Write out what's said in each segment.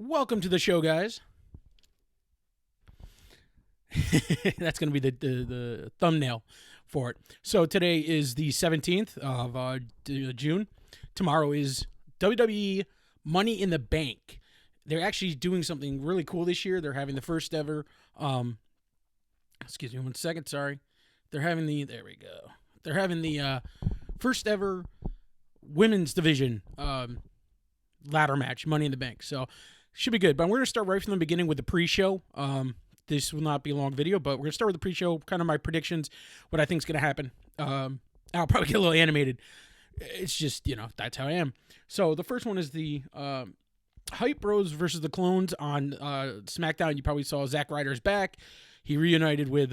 Welcome to the show, guys. That's going to be the thumbnail for it. So today is the 17th of June. Tomorrow is WWE Money in the Bank. They're actually doing something really cool this year. They're having the first ever, excuse me 1 second, sorry. There we go. They're having the first ever women's division ladder match, Money in the Bank. So should be good. But we're going to start right from the beginning with the pre-show. This will not be a long video, but we're going to start with the pre-show, kind of my predictions, what I think is going to happen. I'll probably get a little animated. It's just, that's how I am. So the first one is the Hype Bros versus the Clones on SmackDown. You probably saw Zack Ryder's back. He reunited with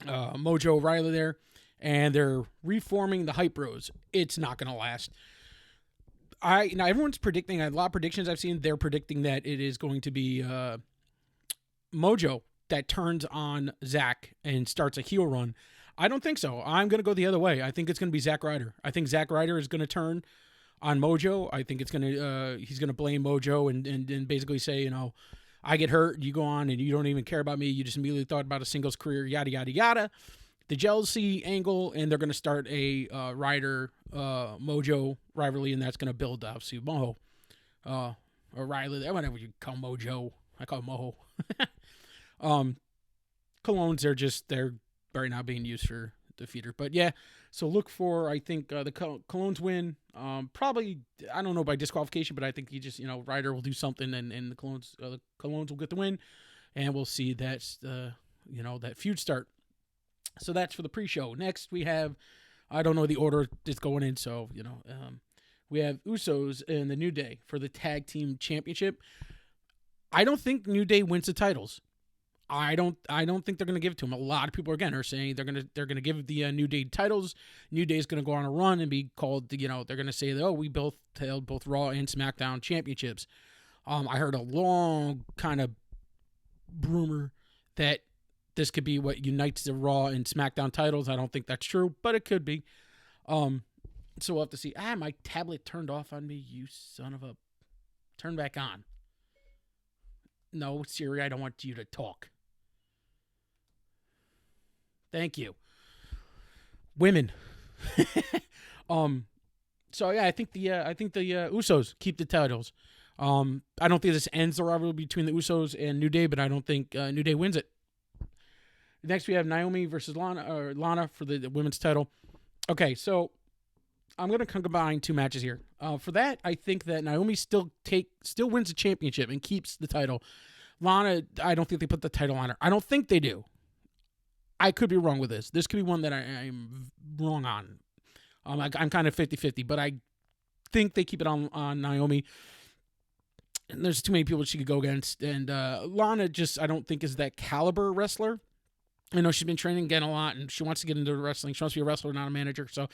Mojo Riley there, and they're reforming the Hype Bros. It's not going to last. Now everyone's predicting, a lot of predictions I've seen, they're predicting that it is going to be Mojo that turns on Zack and starts a heel run. I don't think so. I'm going to go the other way. I think it's going to be Zack Ryder. I think Zack Ryder is going to turn on Mojo. I think it's going to he's going to blame Mojo and basically say, I get hurt, you go on and you don't even care about me. You just immediately thought about a singles career, yada, yada, yada. The jealousy angle, and they're going to start a Ryder Mojo rivalry, and that's going to build obviously Mojo or Riley, whatever you call Mojo. I call it Mojo. Colognes, they're right now being used for the feeder. But yeah, so look for, I think, the Colognes win. Probably, I don't know by disqualification, but I think Ryder will do something, and the Colognes will get the win, and we'll see that feud start. So that's for the pre-show. Next, we have, I don't know the order it's going in, so, we have Usos and the New Day for the Tag Team Championship. I don't think New Day wins the titles. I don't think they're going to give it to them. A lot of people, again, are saying they're going to give the New Day titles. New Day is going to go on a run and be called, they're going to say, we both held both Raw and SmackDown championships. I heard a long kind of rumor that this could be what unites the Raw and SmackDown titles. I don't think that's true, but it could be. So we'll have to see. My tablet turned off on me, you son of a... Turn back on. No, Siri, I don't want you to talk. Thank you. Women. So yeah, I think the Usos keep the titles. I don't think this ends the rivalry between the Usos and New Day, but I don't think New Day wins it. Next, we have Naomi versus Lana for the women's title. Okay, so I'm going to combine two matches here. For that, I think that Naomi still wins the championship and keeps the title. Lana, I don't think they put the title on her. I don't think they do. I could be wrong with this. This could be one that I'm wrong on. I'm kind of 50-50, but I think they keep it on Naomi. And there's too many people she could go against. And Lana I don't think is that caliber wrestler. I know she's been training again a lot, and she wants to get into wrestling. She wants to be a wrestler, not a manager. So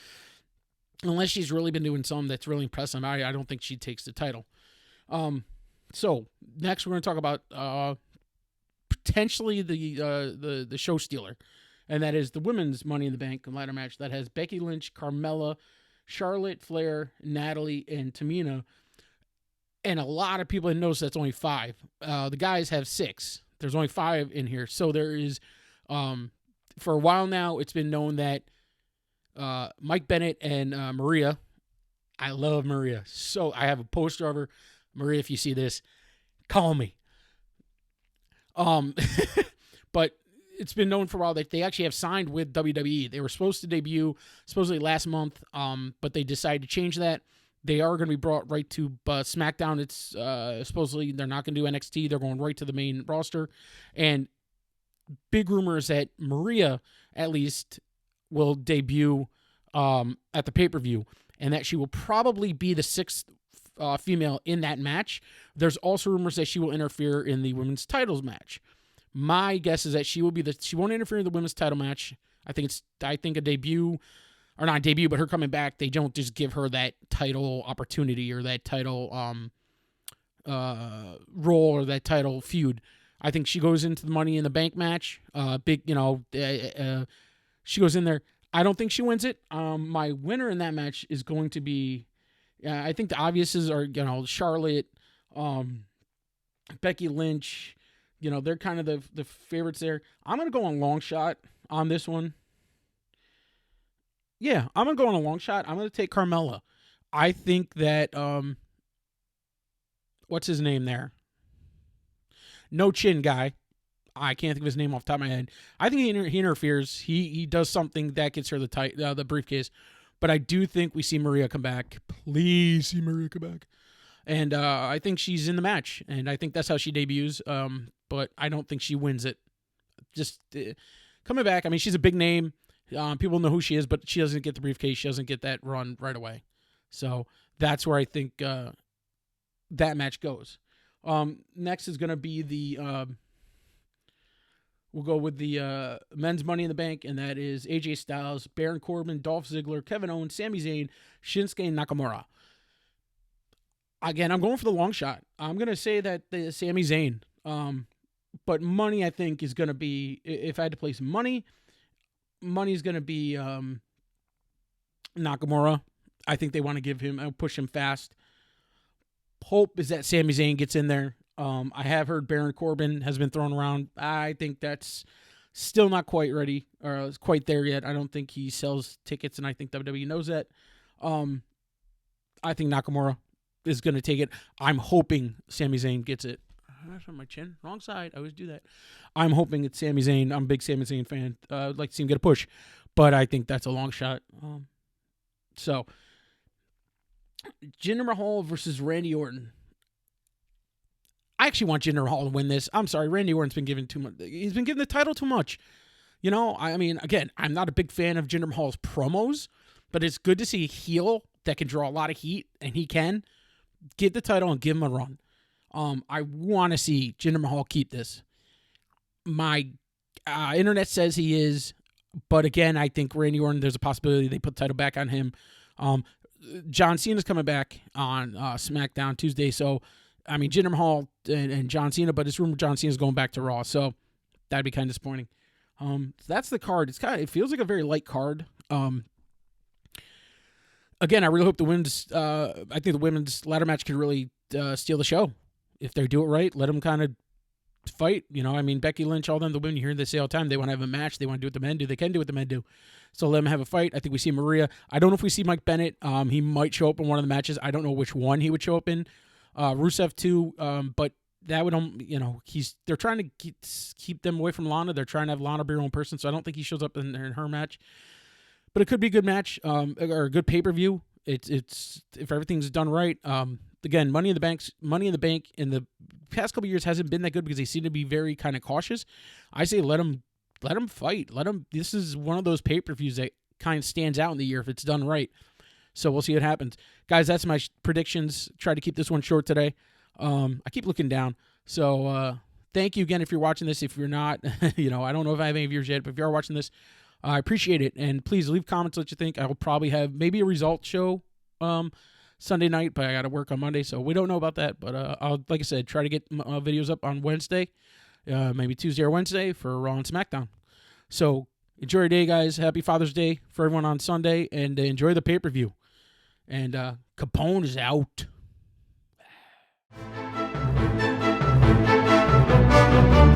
unless she's really been doing something that's really impressive, I don't think she takes the title. So next we're going to talk about potentially the show stealer, and that is the women's Money in the Bank ladder match that has Becky Lynch, Carmella, Charlotte Flair, Natalie, and Tamina. And a lot of people notice that's only 5. The guys have 6. There's only 5 in here. So there is, for a while now, it's been known that Mike Bennett and Maria, I love Maria. So I have a poster of her. Maria, if you see this, call me. But it's been known for a while that they actually have signed with WWE. They were supposed to debut supposedly last month, but they decided to change that. They are going to be brought right to SmackDown. It's supposedly they're not going to do NXT. They're going right to the main roster. And big rumors that Maria, at least, will debut at the pay-per-view, and that she will probably be the 6th female in that match. There's also rumors that she will interfere in the women's titles match. My guess is that she won't interfere in the women's title match. I think a debut, or not a debut, but her coming back, they don't just give her that title opportunity or that title role or that title feud. I think she goes into the Money in the Bank match. She goes in there. I don't think she wins it. My winner in that match is going to be, I think the obviouses are, Charlotte, Becky Lynch, they're kind of the favorites there. I'm going to go on long shot on this one. Yeah, I'm going to go on a long shot. I'm going to take Carmella. I think that, what's his name there? No Chin guy. I can't think of his name off the top of my head. I think he interferes. He does something that gets her the briefcase. But I do think we see Maria come back. Please see Maria come back. And I think she's in the match. And I think that's how she debuts. But I don't think she wins it. Just coming back. I mean, she's a big name. People know who she is, but she doesn't get the briefcase. She doesn't get that run right away. So that's where I think that match goes. Next is going to be the... we'll go with the men's Money in the Bank, and that is AJ Styles, Baron Corbin, Dolph Ziggler, Kevin Owens, Sami Zayn, Shinsuke Nakamura. Again, I'm going for the long shot. I'm going to say that the Sami Zayn. But money, I think, is going to be, if I had to place money is going to be Nakamura. I think they want to push him fast. Hope is that Sami Zayn gets in there. I have heard Baron Corbin has been thrown around. I think that's still not quite ready or quite there yet. I don't think he sells tickets, and I think WWE knows that. I think Nakamura is going to take it. I'm hoping Sami Zayn gets it. That's on my chin. Wrong side. I always do that. I'm hoping it's Sami Zayn. I'm a big Sami Zayn fan. I'd like to see him get a push, but I think that's a long shot. So, Jinder Mahal versus Randy Orton. I actually want Jinder Mahal to win this. I'm sorry, Randy Orton's been given too much. He's been given the title too much. I mean, again, I'm not a big fan of Jinder Mahal's promos, but it's good to see a heel that can draw a lot of heat, and he can get the title and give him a run. I want to see Jinder Mahal keep this. My internet says he is, but again, I think Randy Orton, there's a possibility they put the title back on him. John Cena's coming back on SmackDown Tuesday, so I mean, Jinder Mahal and John Cena, but it's rumored John Cena's going back to Raw, so that'd be kind of disappointing. So that's the card. It feels like a very light card. Again, I really hope I think the women's ladder match could really steal the show. If they do it right, let them kind of fight. I mean, Becky Lynch, all them, the women you hear they say all the time, they want to have a match. They want to do what the men do. They can do what the men do. So let them have a fight. I think we see Maria. I don't know if we see Mike Bennett. He might show up in one of the matches. I don't know which one he would show up in. Rusev too, but that would, they're trying to keep them away from Lana. They're trying to have Lana be her own person, so I don't think he shows up in her match. But it could be a good match, or a good pay-per-view. It's if everything's done right. Again, Money in the Bank in the past couple of years hasn't been that good because they seem to be very kind of cautious. I say let them fight. This is one of those pay-per-views that kind of stands out in the year if it's done right. So we'll see what happens. Guys, that's my predictions. Try to keep this one short today. I keep looking down. So thank you again if you're watching this. If you're not, I don't know if I have any viewers yet, but if you are watching this, I appreciate it. And please leave comments what you think. I will probably have maybe a result show Sunday night, but I got to work on Monday, so we don't know about that. But I'll, like I said, try to get videos up on Wednesday, maybe Tuesday or Wednesday for Raw and SmackDown. So enjoy your day, guys. Happy Father's Day for everyone on Sunday, and enjoy the pay-per-view. And Capone is out.